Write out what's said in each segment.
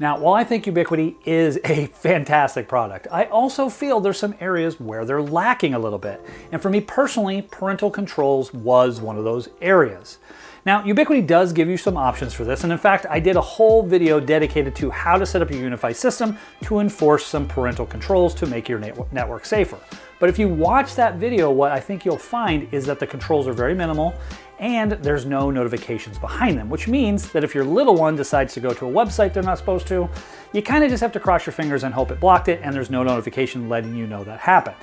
Now, while I think Ubiquiti is a fantastic product, I also feel there's some areas where they're lacking a little bit. And for me personally, parental controls was one of those areas. Now, Ubiquiti does give you some options for this, and in fact, I did a whole video dedicated to how to set up your Unifi system to enforce some parental controls to make your network safer. But if you watch that video, what I think you'll find is that the controls are very minimal and there's no notifications behind them, which means that if your little one decides to go to a website they're not supposed to, you kind of just have to cross your fingers and hope it blocked it and there's no notification letting you know that happened.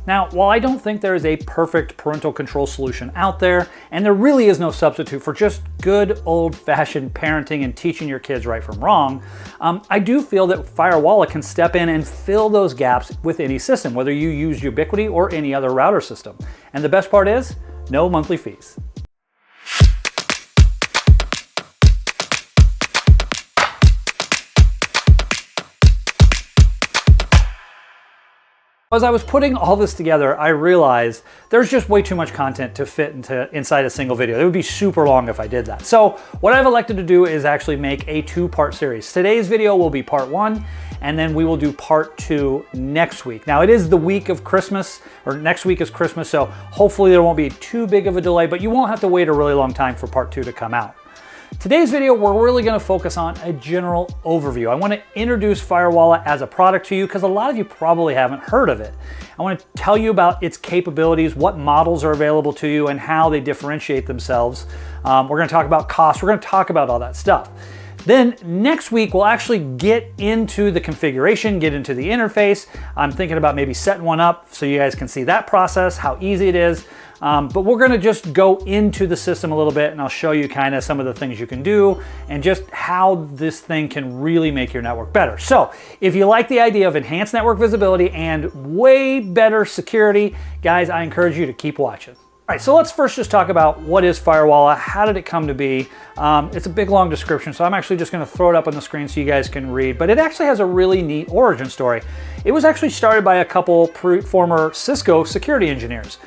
Now, while I don't think there is a perfect parental control solution out there, and there really is no substitute for just good old-fashioned parenting and teaching your kids right from wrong, I do feel that Firewalla can step in and fill those gaps with any system, whether you use Ubiquiti or any other router system. And the best part is, no monthly fees. As I was putting all this together, I realized there's just way too much content to fit inside a single video. It would be super long if I did that. So what I've elected to do is actually make a two-part series. Today's video will be part 1, and then we will do part 2 next week. Now, it is the week of Christmas, or next week is Christmas, so hopefully there won't be too big of a delay, but you won't have to wait a really long time for part 2 to come out. Today's video, we're really going to focus on a general overview. I want to introduce Firewalla as a product to you because a lot of you probably haven't heard of it. I want to tell you about its capabilities, what models are available to you, and how they differentiate themselves. We're going to talk about cost. We're going to talk about all that stuff. Then next week, we'll actually get into the configuration, get into the interface. I'm thinking about maybe setting one up so you guys can see that process, how easy it is. But we're gonna just go into the system a little bit and I'll show you kind of some of the things you can do and just how this thing can really make your network better. So if you like the idea of enhanced network visibility and way better security, guys, I encourage you to keep watching. All right, so let's first just talk about what is Firewalla, how did it come to be? It's a big long description, so I'm actually just gonna throw it up on the screen so you guys can read, but it actually has a really neat origin story. It was actually started by a couple former Cisco security engineers,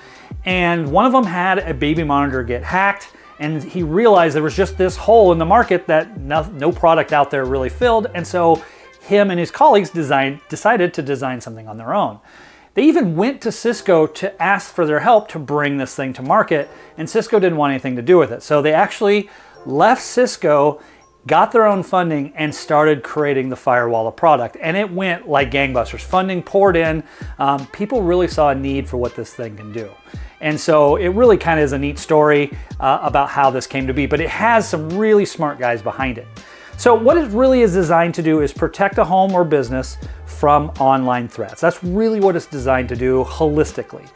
and one of them had a baby monitor get hacked, and he realized there was just this hole in the market that no product out there really filled, and so him and his colleagues decided to design something on their own. They even went to Cisco to ask for their help to bring this thing to market, and Cisco didn't want anything to do with it. So they actually left Cisco, got their own funding, and started creating the Firewalla product. And it went like gangbusters. Funding poured in. People really saw a need for what this thing can do. And so it really kind of is a neat story about how this came to be, but it has some really smart guys behind it. So what it really is designed to do is protect a home or business from online threats. That's really what it's designed to do holistically.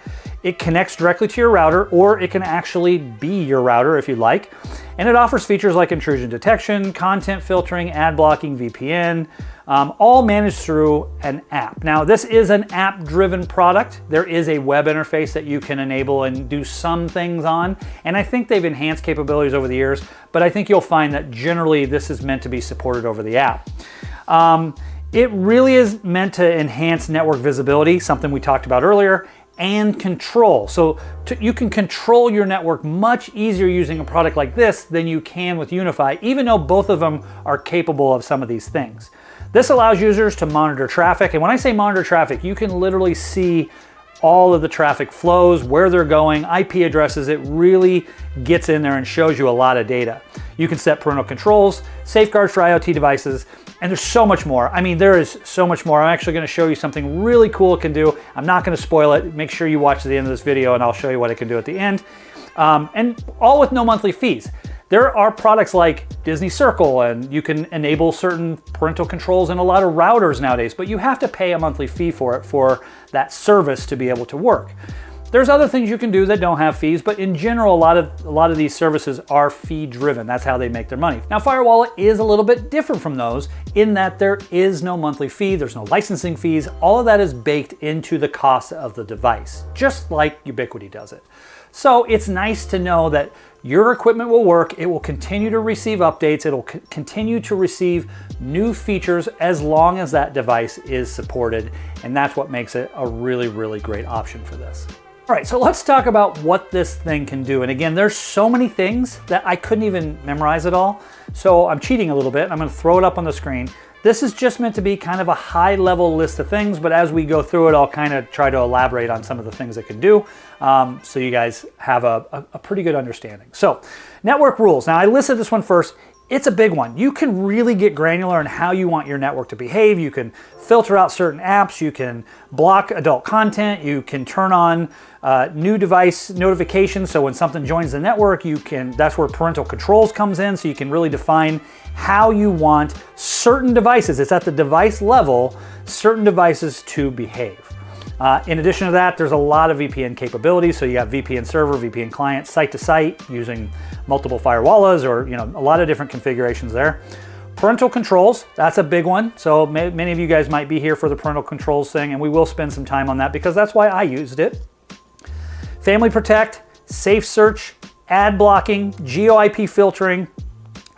It connects directly to your router, or it can actually be your router if you like. And it offers features like intrusion detection, content filtering, ad blocking, VPN, all managed through an app. Now, this is an app-driven product. There is a web interface that you can enable and do some things on. And I think they've enhanced capabilities over the years, but I think you'll find that generally this is meant to be supported over the app. It really is meant to enhance network visibility, something we talked about earlier, and control. So you can control your network much easier using a product like this than you can with Unifi, even though both of them are capable of some of these things. This allows users to monitor traffic, and when I say monitor traffic, you can literally see all of the traffic flows, where they're going, IP addresses. It really gets in there and shows you a lot of data. You can set parental controls, safeguards for IoT devices, and there's so much more. I mean, there is so much more. I'm actually gonna show you something really cool it can do. I'm not gonna spoil it. Make sure you watch the end of this video and I'll show you what it can do at the end. And all with no monthly fees. There are products like Disney Circle, and you can enable certain parental controls in a lot of routers nowadays, but you have to pay a monthly fee for it, for that service to be able to work. There's other things you can do that don't have fees, but in general, a lot of these services are fee driven. That's how they make their money. Now, Firewalla is a little bit different from those in that there is no monthly fee, there's no licensing fees. All of that is baked into the cost of the device, just like Ubiquiti does it. So it's nice to know that your equipment will work, it will continue to receive updates, it'll continue to receive new features as long as that device is supported, and that's what makes it a really, really great option for this. All right, so let's talk about what this thing can do. And again, there's so many things that I couldn't even memorize it all. So I'm cheating a little bit. I'm gonna throw it up on the screen. This is just meant to be kind of a high level list of things, but as we go through it, I'll kind of try to elaborate on some of the things it can do, so you guys have a pretty good understanding. So, network rules. Now I listed this one first. It's a big one. You can really get granular in how you want your network to behave. You can filter out certain apps. You can block adult content. You can turn on new device notifications. So when something joins the network, that's where parental controls comes in. So you can really define how you want certain devices. It's at the device level, certain devices to behave. In addition to that, there's a lot of VPN capabilities. So you have VPN server, VPN client, site to site using multiple firewallas, or a lot of different configurations there. Parental controls, that's a big one. So many of you guys might be here for the parental controls thing, and we will spend some time on that because that's why I used it. Family protect, safe search, ad blocking, geo-IP filtering.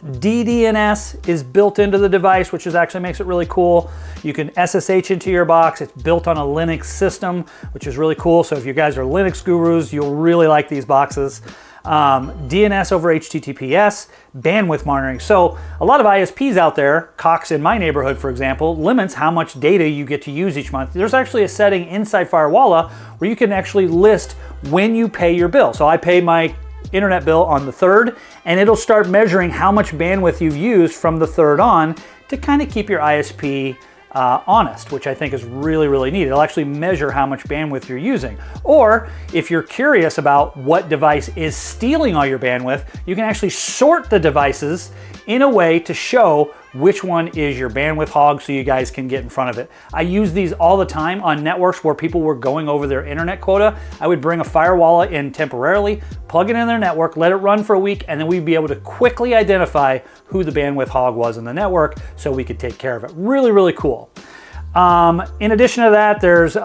DDNS is built into the device, which actually makes it really cool. You can SSH into your box. It's built on a Linux system, which is really cool. So if you guys are Linux gurus, you'll really like these boxes. DNS over HTTPS, bandwidth monitoring. So a lot of ISPs out there, Cox in my neighborhood, for example, limits how much data you get to use each month. There's actually a setting inside Firewalla where you can actually list when you pay your bill. So I pay my internet bill on the 3rd, and it'll start measuring how much bandwidth you've used from the 3rd on to kind of keep your ISP honest, which I think is really, really neat. It'll actually measure how much bandwidth you're using. Or if you're curious about what device is stealing all your bandwidth, you can actually sort the devices in a way to show which one is your bandwidth hog so you guys can get in front of it. I use these all the time on networks where people were going over their internet quota. I would bring a Firewalla in temporarily, plug it in their network, let it run for a week, and then we'd be able to quickly identify who the bandwidth hog was in the network so we could take care of it. Really, really cool. In addition to that, there's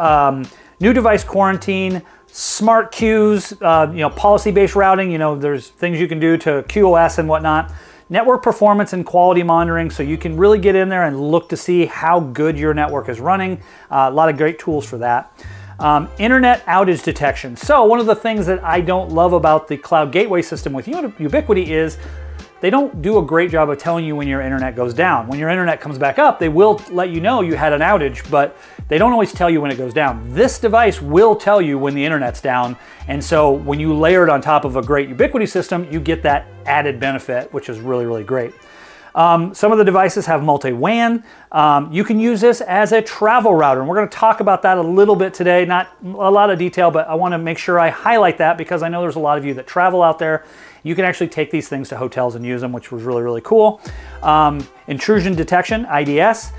new device quarantine, smart queues, policy-based routing. There's things you can do to QoS and whatnot. Network performance and quality monitoring, so you can really get in there and look to see how good your network is running. A lot of great tools for that. Internet outage detection. So one of the things that I don't love about the cloud gateway system with Ubiquiti is they don't do a great job of telling you when your internet goes down. When your internet comes back up, they will let you know you had an outage, but they don't always tell you when it goes down. This device will tell you when the internet's down, and so when you layer it on top of a great Ubiquiti system, you get that added benefit, which is really, really great. Some of the devices have multi-WAN. You can use this as a travel router, and we're going to talk about that a little bit today. Not a lot of detail, but I want to make sure I highlight that because I know there's a lot of you that travel out there. You can actually take these things to hotels and use them, which was really, really cool. Intrusion detection, IDS.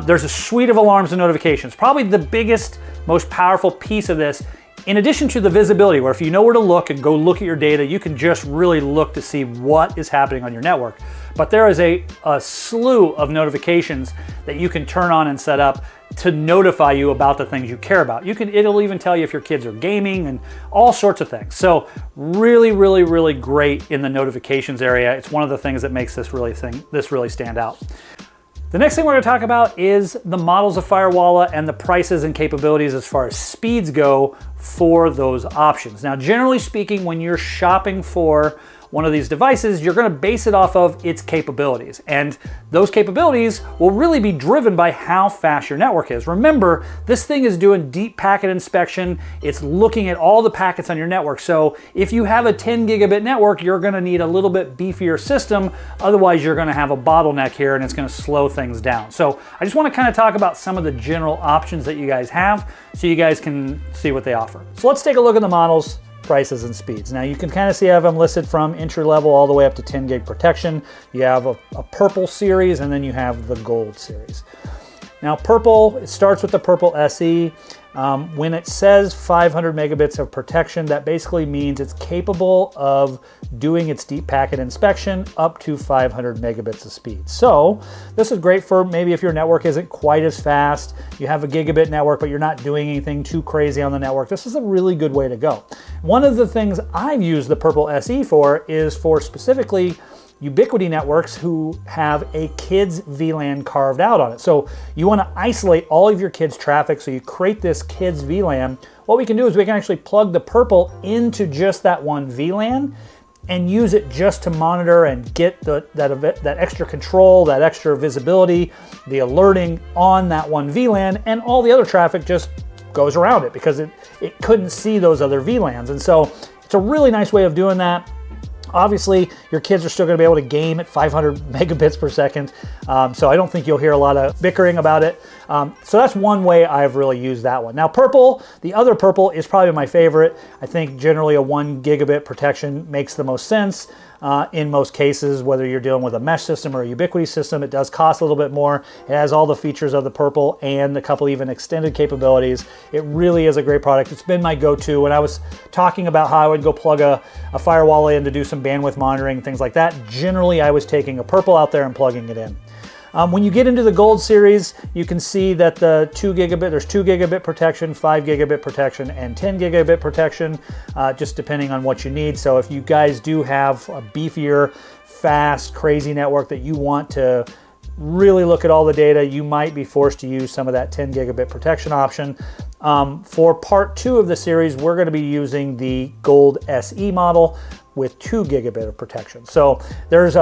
There's a suite of alarms and notifications. Probably the biggest, most powerful piece of this, in addition to the visibility, where if you know where to look and go look at your data, you can just really look to see what is happening on your network. But there is a slew of notifications that you can turn on and set up to notify you about the things you care about. It'll even tell you if your kids are gaming and all sorts of things. So really, really, really great in the notifications area. It's one of the things that makes this really stand out. The next thing we're going to talk about is the models of Firewalla and the prices and capabilities as far as speeds go for those options. Now, generally speaking, when you're shopping for one of these devices, you're going to base it off of its capabilities. And those capabilities will really be driven by how fast your network is. Remember, this thing is doing deep packet inspection. It's looking at all the packets on your network. So if you have a 10 gigabit network, you're going to need a little bit beefier system. Otherwise, you're going to have a bottleneck here and it's going to slow things down. So I just want to kind of talk about some of the general options that you guys have so you guys can see what they offer. So let's take a look at the models, prices, and speeds. Now you can kind of see I have them listed from entry level all the way up to 10 gig protection. You have a purple series and then you have the gold series. Now purple, it starts with the purple SE. When it says 500 megabits of protection, that basically means it's capable of doing its deep packet inspection up to 500 megabits of speed. So this is great for maybe if your network isn't quite as fast, you have a gigabit network, but you're not doing anything too crazy on the network. This is a really good way to go. One of the things I've used the purple SE for is for specifically Ubiquiti networks who have a kids VLAN carved out on it. So you want to isolate all of your kids' traffic, so you create this kids VLAN. What we can do is we can actually plug the purple into just that one VLAN. and use it just to monitor and get that extra control, that extra visibility, the alerting on that one VLAN, and all the other traffic just goes around it because it couldn't see those other VLANs. And so it's a really nice way of doing that. Obviously, your kids are still going to be able to game at 500 megabits per second, so I don't think you'll hear a lot of bickering about it. So that's one way I've really used that one. Now purple, the other purple is probably my favorite. I think generally a 1 gigabit protection makes the most sense. In most cases, whether you're dealing with a mesh system or a Ubiquiti system, it does cost a little bit more. It has all the features of the purple and a couple even extended capabilities. It really is a great product. It's been my go-to. When I was talking about how I would go plug a Firewalla in to do some bandwidth monitoring, things like that, generally I was taking a purple out there and plugging it in. When you get into the Gold series, you can see that the 2 gigabit, there's 2 gigabit protection, 5 gigabit protection, and 10 gigabit protection, just depending on what you need. So if you guys do have a beefier, fast, crazy network that you want to really look at all the data, you might be forced to use some of that 10 gigabit protection option. For part 2 of the series, we're going to be using the Gold SE model with 2 gigabit of protection. So there's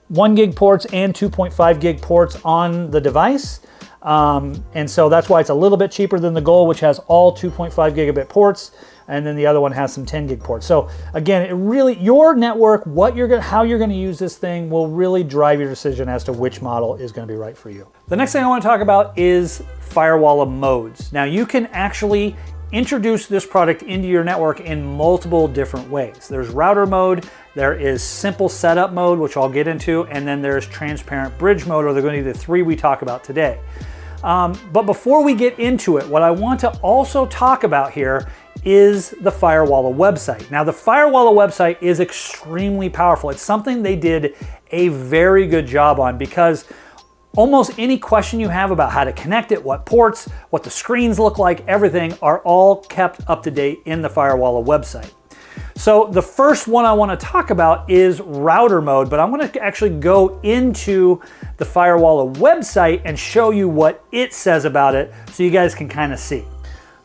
1 gig ports and 2.5 gig ports on the device. And so that's why it's a little bit cheaper than the Gold, which has all 2.5 gigabit ports. And then the other one has some 10 gig ports. So again, it really, your network, how you're going to use this thing will really drive your decision as to which model is going to be right for you. The next thing I want to talk about is Firewalla modes. Now you can actually introduce this product into your network in multiple different ways. There's router mode, there is simple setup mode, which I'll get into, and then there's transparent bridge mode, or they're going to be the 3 we talk about today. But before we get into it, what I want to also talk about here is the Firewalla website. Now the Firewalla website is extremely powerful. It's something they did a very good job on, because almost any question you have about how to connect it, what ports, what the screens look like, everything are all kept up to date in the Firewalla website. So the first one I want to talk about is router mode, but I'm going to actually go into the Firewalla website and show you what it says about it so you guys can kind of see.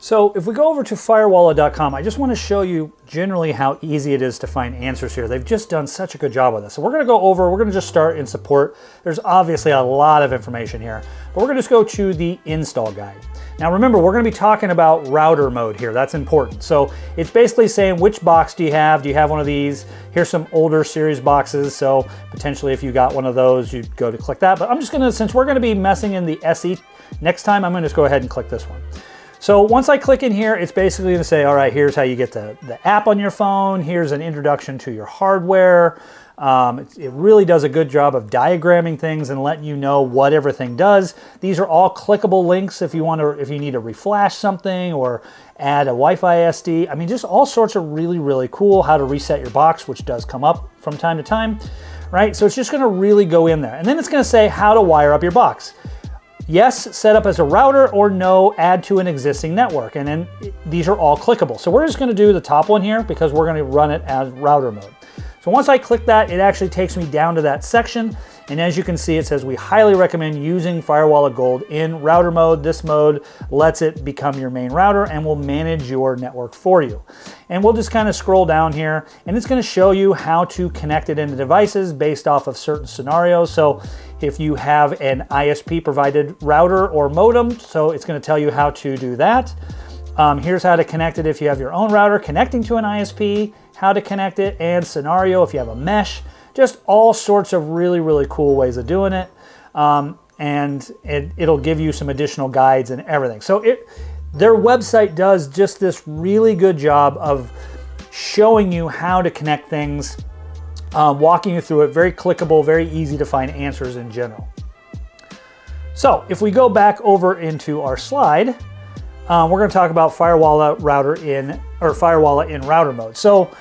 So if we go over to firewalla.com, I just want to show you generally how easy it is to find answers here. They've just done such a good job with this. So we're going to just start in support. There's obviously a lot of information here, but we're going to just go to the install guide. Now remember, we're going to be talking about router mode here. That's important. So it's basically saying, which box do you have? Do you have one of these? Here's some older series boxes. So potentially if you got one of those, you'd go to click that. But I'm just going to, since we're going to be messing in the SE next time, I'm going to just go ahead and click this one. So once I click in here, it's basically going to say, all right, here's how you get the app on your phone. Here's an introduction to your hardware. It really does a good job of diagramming things and letting you know what everything does. These are all clickable links if you need to reflash something or add a Wi-Fi SD. I mean, just all sorts of really cool how to reset your box, which does come up from time to time, right? So it's just going to really go in there. And then it's going to say how to wire up your box. Yes, set up as a router, or no, add to an existing network. And then these are all clickable. So we're just going to do the top one here because we're going to run it as router mode. So once I click that, it actually takes me down to that section. And as you can see, it says we highly recommend using Firewalla Gold in router mode. This mode lets it become your main router and will manage your network for you. And we'll just kind of scroll down here, and it's going to show you how to connect it into devices based off of certain scenarios. So if you have an ISP provided router or modem, so it's going to tell you how to do that. Here's how to connect it if you have your own router connecting to an ISP, how to connect it, and scenario if you have a mesh. Just all sorts of really cool ways of doing it. And it'll give you some additional guides and everything. So their website does just this really good job of showing you how to connect things, walking you through it, very clickable, very easy to find answers in general. So if we go back over into our slide, we're going to talk about Firewalla in router mode. So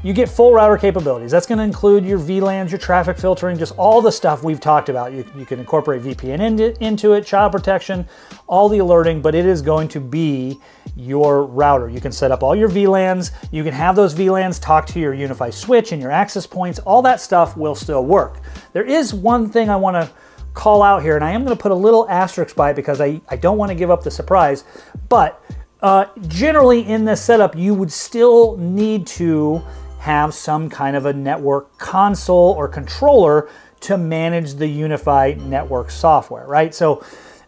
you get full router capabilities. That's going to include your VLANs, your traffic filtering, just all the stuff we've talked about. You can incorporate VPN into it, child protection, all the alerting, but it is going to be your router. You can set up all your VLANs. You can have those VLANs talk to your Unifi switch and your access points. All that stuff will still work. There is one thing I want to call out here, and I am going to put a little asterisk by it because I don't want to give up the surprise, but generally in this setup, you would still need to have some kind of a network console or controller to manage the Unifi network software, right? So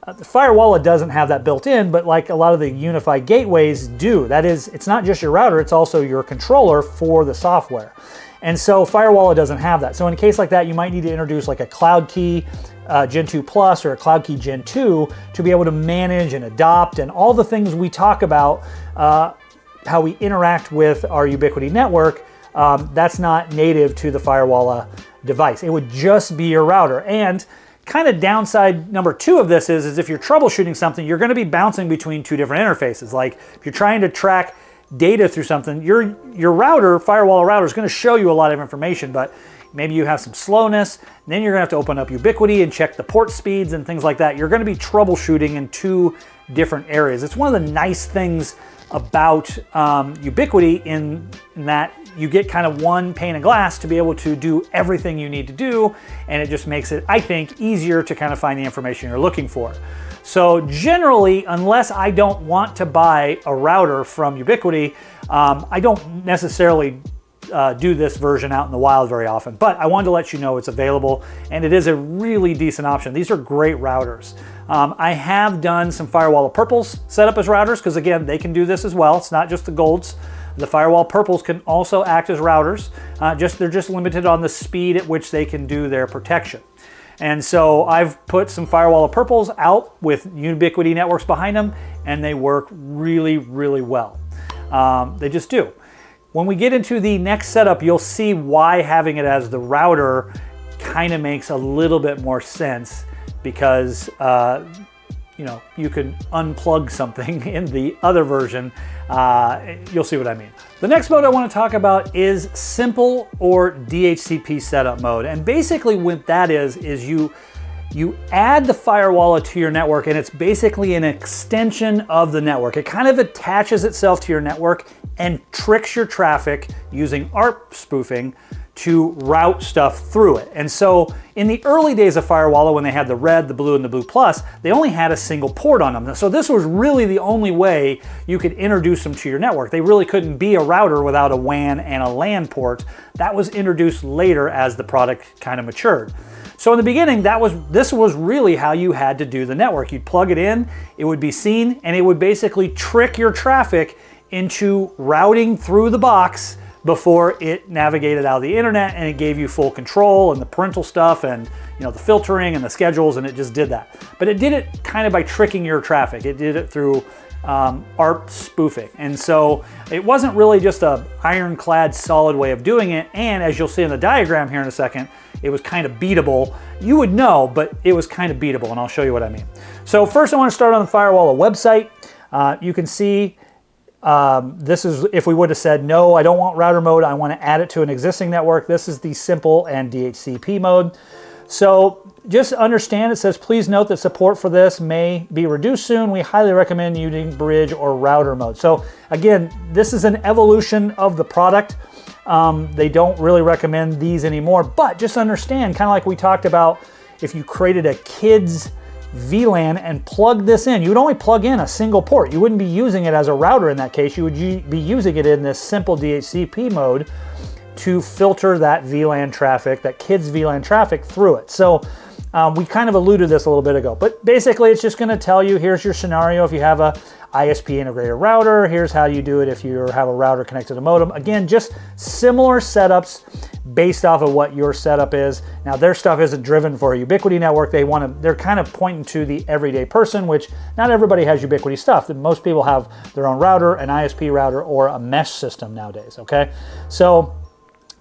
the Firewalla doesn't have that built in, but like a lot of the Unifi gateways do. That is, it's not just your router, it's also your controller for the software. And so Firewalla doesn't have that. So in a case like that, you might need to introduce like a Cloud Key Gen 2 Plus or a Cloud Key Gen 2 to be able to manage and adopt and all the things we talk about, how we interact with our Ubiquiti network. That's not native to the Firewalla device. It would just be your router. And kind of downside number 2 of this is if you're troubleshooting something, you're going to be bouncing between 2 different interfaces. Like if you're trying to track data through something, your router, Firewalla router, is going to show you a lot of information, but maybe you have some slowness. Then you're going to have to open up Ubiquiti and check the port speeds and things like that. You're going to be troubleshooting in 2 different areas. It's one of the nice things about Ubiquiti in that you get kind of one pane of glass to be able to do everything you need to do, and it just makes it, I think, easier to kind of find the information you're looking for. So generally, unless I don't want to buy a router from Ubiquiti, I don't necessarily do this version out in the wild very often, but I wanted to let you know it's available, and it is a really decent option. These are great routers. I have done some Firewalla Purples set up as routers, because again, they can do this as well. It's not just the Golds. The Firewalla Purples can also act as routers. They're just limited on the speed at which they can do their protection. And so I've put some Firewalla Purples out with Ubiquiti networks behind them, and they work really, really well. They just do. When we get into the next setup, you'll see why having it as the router kind of makes a little bit more sense, because you can unplug something in the other version. You'll see what I mean. The next mode I want to talk about is simple or DHCP setup mode. And basically what that is you add the Firewalla to your network, and it's basically an extension of the network. It kind of attaches itself to your network and tricks your traffic using ARP spoofing to route stuff through it. And so in the early days of Firewalla, when they had the red, the blue, and the blue plus, they only had a single port on them. So this was really the only way you could introduce them to your network. They really couldn't be a router without a WAN and a LAN port. That was introduced later as the product kind of matured. So in the beginning, this was really how you had to do the network. You'd plug it in, it would be seen, and it would basically trick your traffic into routing through the box before it navigated out of the internet, and it gave you full control and the parental stuff and the filtering and the schedules, and it just did that. But it did it kind of by tricking your traffic. It did it through ARP spoofing. And so it wasn't really just a ironclad solid way of doing it. And as you'll see in the diagram here in a second, it was kind of beatable. You would know, but it was kind of beatable, and I'll show you what I mean. So first I want to start on the Firewalla website. You can see this is if we would have said, no, I don't want router mode, I want to add it to an existing network. This is the simple and DHCP mode. So just understand, it says, please note that support for this may be reduced soon. We highly recommend using bridge or router mode. So again, this is an evolution of the product. They don't really recommend these anymore, but just understand, kind of like we talked about, if you created a kids VLAN and plug this in, you would only plug in a single port. You wouldn't be using it as a router in that case. You would be using it in this simple DHCP mode to filter that VLAN traffic, that kids VLAN traffic through it. So we kind of alluded to this a little bit ago, but basically it's just going to tell you, here's your scenario if you have a ISP integrated router, here's how you do it if you have a router connected to modem. Again, just similar setups based off of what your setup is. Now their stuff isn't driven for a Ubiquiti network. They're kind of pointing to the everyday person, which not everybody has Ubiquiti stuff. Most people have their own router, an ISP router, or a mesh system nowadays, okay? So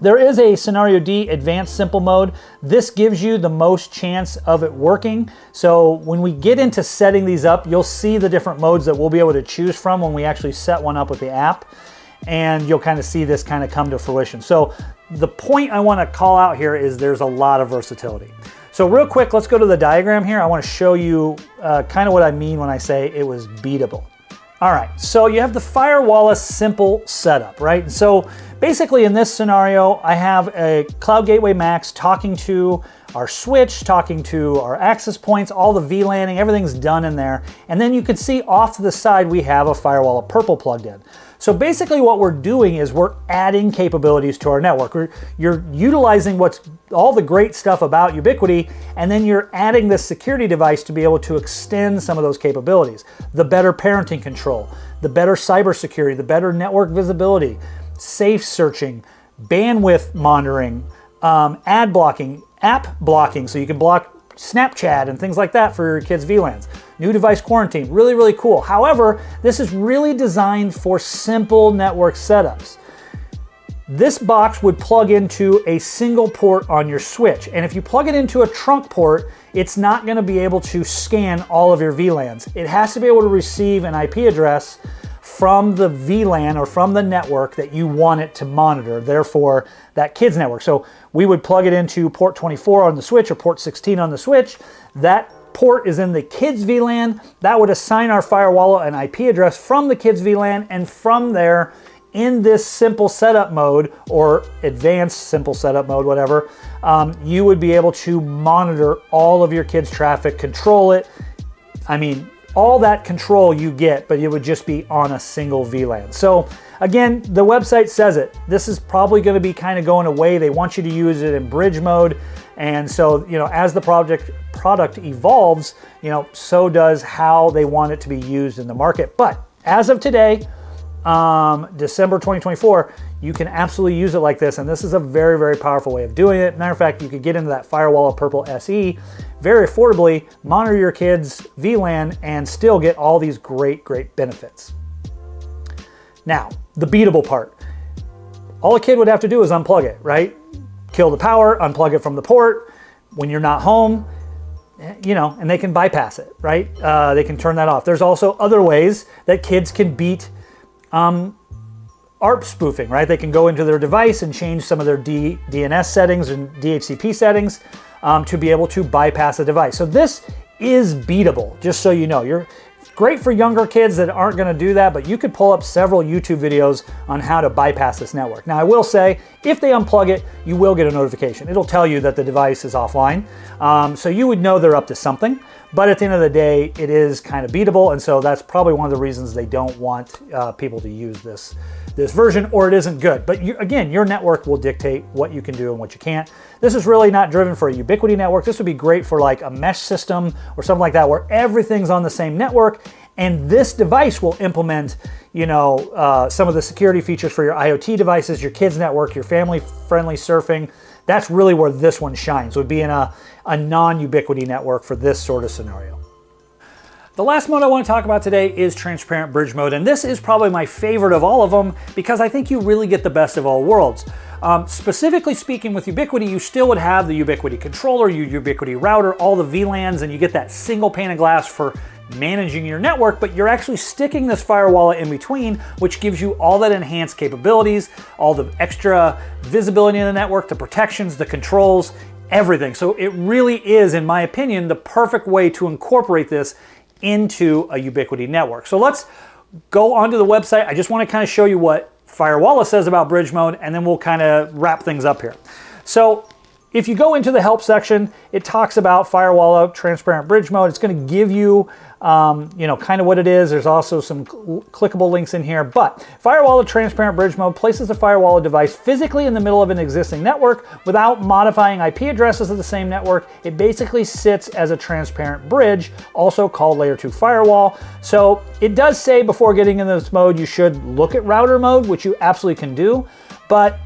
there is a Scenario D Advanced Simple Mode. This gives you the most chance of it working. So when we get into setting these up, you'll see the different modes that we'll be able to choose from when we actually set one up with the app. And you'll kind of see this kind of come to fruition. So the point I want to call out here is there's a lot of versatility. So real quick, let's go to the diagram here. I want to show you kind of what I mean when I say it was beatable. All right, so you have the Firewalla simple setup, right? So basically in this scenario, I have a Cloud Gateway Max talking to our switch, talking to our access points, all the VLANing, everything's done in there. And then you can see off to the side, we have a Firewalla Purple plugged in. So basically what we're doing is we're adding capabilities to our network. You're utilizing what's all the great stuff about Ubiquiti, and then you're adding this security device to be able to extend some of those capabilities. The better parenting control, the better cybersecurity, the better network visibility, safe searching, bandwidth monitoring, ad blocking, app blocking, so you can block Snapchat and things like that for your kids' VLANs. New device quarantine, really, really cool. However, this is really designed for simple network setups. This box would plug into a single port on your switch. And if you plug it into a trunk port, it's not gonna be able to scan all of your VLANs. It has to be able to receive an IP address from the VLAN or from the network that you want it to monitor, therefore that kid's network. So we would plug it into port 24 on the switch or port 16 on the switch. That port is in the kid's VLAN. That would assign our Firewalla an IP address from the kid's VLAN, and from there, in this simple setup mode or advanced simple setup mode, whatever, you would be able to monitor all of your kids' traffic, control it. I mean, all that control you get, but it would just be on a single VLAN. So again, the website says it. This is probably going to be kind of going away. They want you to use it in bridge mode. And so, you know, as the product evolves, you know, so does how they want it to be used in the market. But as of today, December 2024, you can absolutely use it like this, and this is a very, very powerful way of doing it. Matter of fact, you could get into that Firewalla Purple SE very affordably, monitor your kids' VLAN, and still get all these great, great benefits. Now, the beatable part. All a kid would have to do is unplug it, right? Kill the power, unplug it from the port when you're not home, you know, and they can bypass it, right? They can turn that off. There's also other ways that kids can beat ARP spoofing, right? They can go into their device and change some of their DNS settings and DHCP settings to be able to bypass a device. So this is beatable, just so you know. You're great for younger kids that aren't gonna do that, but you could pull up several YouTube videos on how to bypass this network. Now I will say, if they unplug it, you will get a notification. It'll tell you that the device is offline. So you would know they're up to something. But at the end of the day, it is kind of beatable, and so that's probably one of the reasons they don't want people to use this version, or it isn't good. But again, your network will dictate what you can do and what you can't. This is really not driven for a Ubiquiti network. This would be great for like a mesh system or something like that, where everything's on the same network, and this device will implement, you know, some of the security features for your IoT devices, your kids' network, your family-friendly surfing. That's really where this one shines, would be in a non-Ubiquiti network for this sort of scenario. The last mode I want to talk about today is transparent bridge mode, and this is probably my favorite of all of them because I think you really get the best of all worlds. Specifically speaking, with Ubiquiti, you still would have the Ubiquiti controller, your Ubiquiti router, all the VLANs, and you get that single pane of glass for managing your network, but you're actually sticking this Firewalla in between, which gives you all that enhanced capabilities, all the extra visibility in the network, the protections, the controls, everything. So it really is, in my opinion, the perfect way to incorporate this into a Ubiquiti network. So let's go onto the website. I just want to kind of show you what Firewalla says about bridge mode, and then we'll kind of wrap things up here. So if you go into the help section, it talks about Firewalla transparent bridge mode. It's going to give you, you know, kind of what it is. There's also some clickable links in here, but Firewalla transparent bridge mode places the Firewalla device physically in the middle of an existing network without modifying IP addresses of the same network. It basically sits as a transparent bridge, also called layer 2 firewall. So it does say before getting in this mode, you should look at router mode, which you absolutely can do, but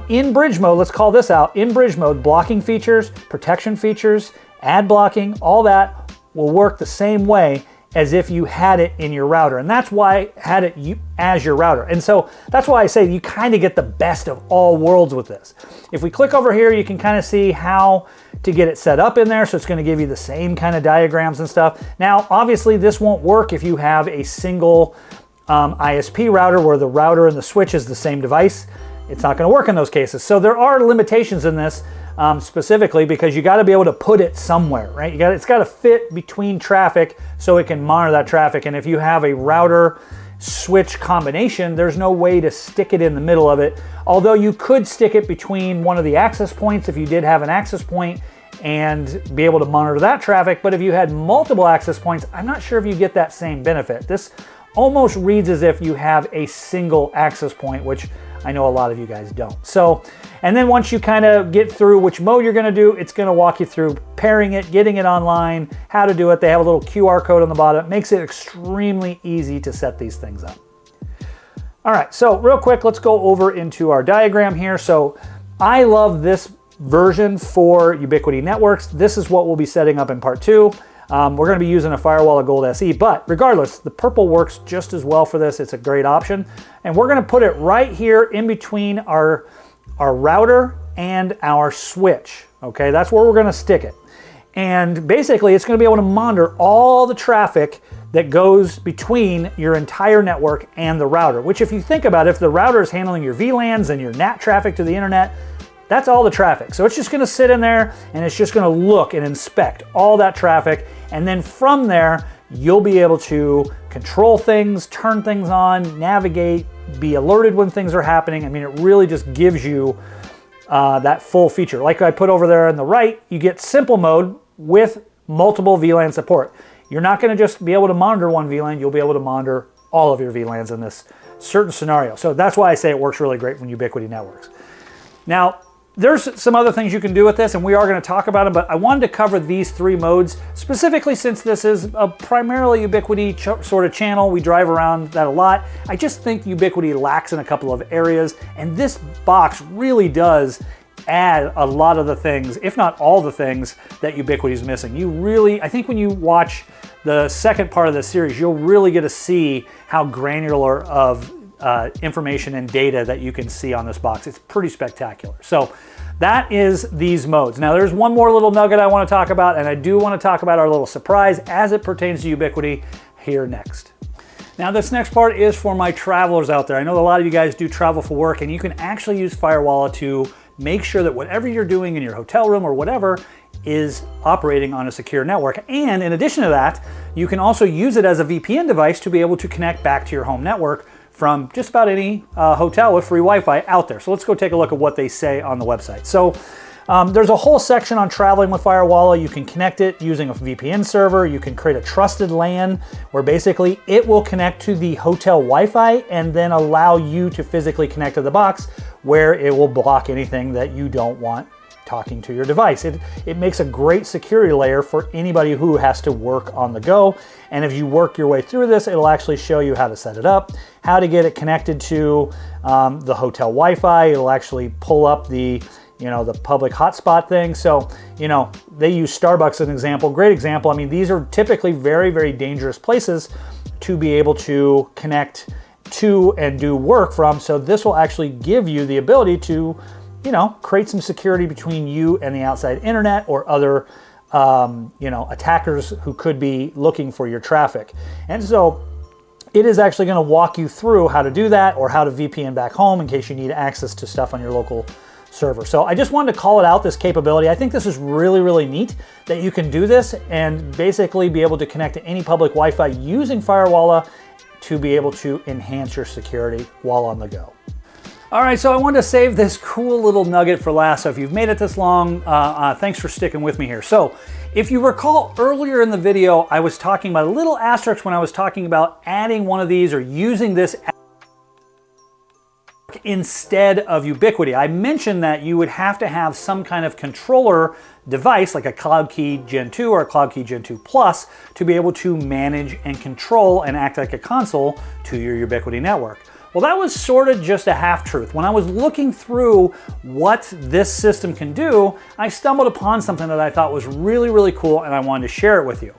in bridge mode, let's call this out. In bridge mode, blocking features, protection features, ad blocking, all that will work the same way as if you had it in your router. And that's why I had it as your router. And so that's why I say you kind of get the best of all worlds with this. If we click over here, you can kind of see how to get it set up in there. So it's going to give you the same kind of diagrams and stuff. Now, obviously this won't work if you have a single ISP router where the router and the switch is the same device. It's not going to work in those cases. So there are limitations in this specifically because you got to be able to put it somewhere, right? It's got to fit between traffic so it can monitor that traffic. And if you have a router switch combination, there's no way to stick it in the middle of it. Although you could stick it between one of the access points if you did have an access point and be able to monitor that traffic. But if you had multiple access points, I'm not sure if you get that same benefit. This almost reads as if you have a single access point, which I know a lot of you guys don't. So, and then once you kind of get through which mode you're gonna do, it's gonna walk you through pairing it, getting it online, how to do it. They have a little QR code on the bottom. It makes it extremely easy to set these things up. All right, so real quick, let's go over into our diagram here. So I love this version for Ubiquiti networks. This is what we'll be setting up in part 2. We're going to be using a Firewalla Gold SE, but regardless, the purple works just as well for this. It's a great option. And we're going to put it right here in between our router and our switch. Okay, that's where we're going to stick it. And basically, it's going to be able to monitor all the traffic that goes between your entire network and the router, which if you think about it, if the router is handling your VLANs and your NAT traffic to the internet, that's all the traffic. So it's just gonna sit in there and it's just gonna look and inspect all that traffic. And then from there, you'll be able to control things, turn things on, navigate, be alerted when things are happening. I mean, it really just gives you that full feature. Like I put over there on the right, you get simple mode with multiple VLAN support. You're not gonna just be able to monitor one VLAN, you'll be able to monitor all of your VLANs in this certain scenario. So that's why I say it works really great from Ubiquiti networks. Now, there's some other things you can do with this, and we are going to talk about them, but I wanted to cover these 3 modes, specifically since this is a primarily Ubiquiti sort of channel. We drive around that a lot. I just think Ubiquiti lacks in a couple of areas, and this box really does add a lot of the things, if not all the things, that Ubiquiti is missing. You really, I think when you watch the second part of this series, you'll really get to see how granular of information and data that you can see on this box. It's pretty spectacular. So that is these modes. Now there's one more little nugget I want to talk about, and I do want to talk about our little surprise as it pertains to Ubiquiti here next. Now this next part is for my travelers out there. I know a lot of you guys do travel for work, and you can actually use Firewalla to make sure that whatever you're doing in your hotel room or whatever is operating on a secure network. And in addition to that, you can also use it as a VPN device to be able to connect back to your home network from just about any hotel with free Wi-Fi out there. So let's go take a look at what they say on the website. So there's a whole section on traveling with Firewalla. You can connect it using a VPN server. You can create a trusted LAN where basically it will connect to the hotel Wi-Fi and then allow you to physically connect to the box where it will block anything that you don't want talking to your device. It makes a great security layer for anybody who has to work on the go. And if you work your way through this, it'll actually show you how to set it up, how to get it connected to the hotel Wi-Fi. It'll actually pull up the public hotspot thing. So, they use Starbucks as an example, great example. I mean, these are typically very, very dangerous places to be able to connect to and do work from. So this will actually give you the ability to create some security between you and the outside internet or other, attackers who could be looking for your traffic. And so it is actually going to walk you through how to do that or how to VPN back home in case you need access to stuff on your local server. So I just wanted to call it out, this capability. I think this is really, really neat that you can do this and basically be able to connect to any public Wi-Fi using Firewalla to be able to enhance your security while on the go. All right, so I wanted to save this cool little nugget for last. So if you've made it this long, thanks for sticking with me here. So if you recall earlier in the video, I was talking about a little asterisk when I was talking about adding one of these or using this instead of Ubiquiti. I mentioned that you would have to have some kind of controller device like a CloudKey Gen 2 or a CloudKey Gen 2 Plus to be able to manage and control and act like a console to your Ubiquiti network. Well, that was sort of just a half-truth. When I was looking through what this system can do, I stumbled upon something that I thought was really, really cool, and I wanted to share it with you.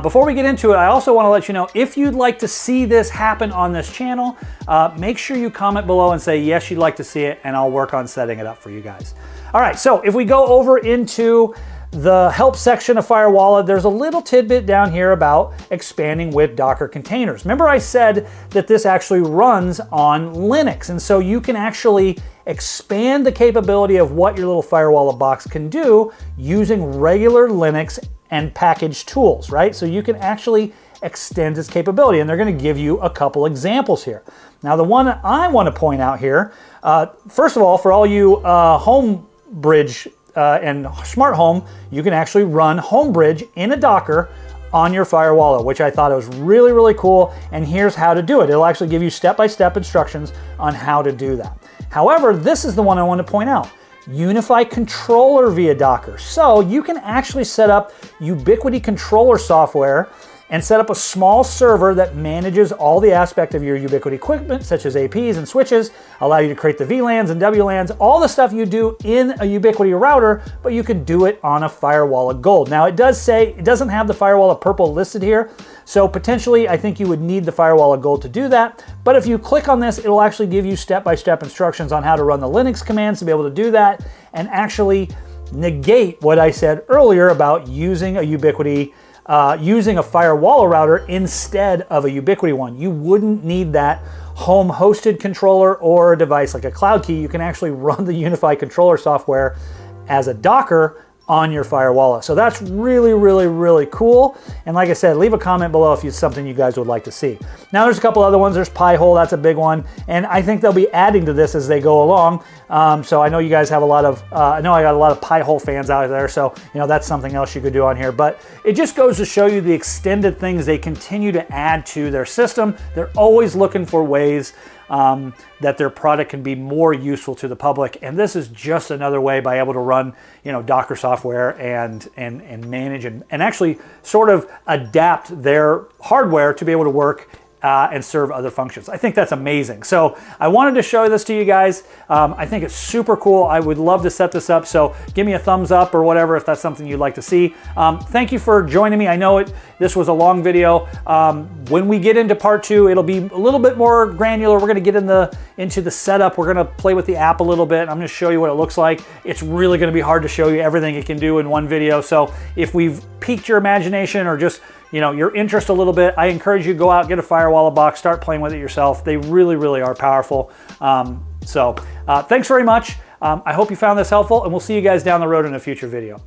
Before we get into it, I also want to let you know, if you'd like to see this happen on this channel, make sure you comment below and say yes, you'd like to see it, and I'll work on setting it up for you guys. All right, so if we go over into the help section of Firewalla, there's a little tidbit down here about expanding with Docker containers. Remember I said that this actually runs on Linux, and so you can actually expand the capability of what your little Firewalla box can do using regular Linux and package tools, right? So you can actually extend its capability, and they're going to give you a couple examples here. Now, the one I want to point out here, first of all, for all you Homebridge and smart home, you can actually run Homebridge in a Docker on your Firewalla, which I thought was really, really cool. And here's how to do it. It'll actually give you step-by-step instructions on how to do that. However, this is the one I want to point out. Unifi controller via Docker. So you can actually set up Ubiquiti controller software and set up a small server that manages all the aspect of your Ubiquiti equipment, such as APs and switches, allow you to create the VLANs and WLANs, all the stuff you do in a Ubiquiti router, but you can do it on a Firewalla Gold. Now it does say, it doesn't have the Firewalla Purple listed here, so potentially I think you would need the Firewalla Gold to do that, but if you click on this, it'll actually give you step-by-step instructions on how to run the Linux commands to be able to do that, and actually negate what I said earlier about using a Ubiquiti using a Firewalla router instead of a Ubiquiti one. You wouldn't need that home hosted controller or a device like a Cloud Key. You can actually run the Unifi controller software as a Docker on your Firewalla. So that's really, really, really cool. And like I said, leave a comment below if it's something you guys would like to see. Now there's a couple other ones. There's Pi-hole, that's a big one. And I think they'll be adding to this as they go along. So I know you guys have a lot of, I know I got a lot of Pi-hole fans out there. So, you know, that's something else you could do on here. But it just goes to show you the extended things they continue to add to their system. They're always looking for ways that their product can be more useful to the public, and this is just another way by able to run, you know, Docker software and manage and actually sort of adapt their hardware to be able to work and serve other functions. I think that's amazing. So I wanted to show this to you guys. I think it's super cool. I would love to set this up. So give me a thumbs up or whatever if that's something you'd like to see. Thank you for joining me. I know this was a long video. When we get into part 2, it'll be a little bit more granular. We're going to get into the setup. We're going to play with the app a little bit. I'm going to show you what it looks like. It's really going to be hard to show you everything it can do in one video. So if we've piqued your imagination or just, you know, your interest a little bit, I encourage you to go out, get a Firewalla box, start playing with it yourself. They really, really are powerful. Thanks very much. I hope you found this helpful, and we'll see you guys down the road in a future video.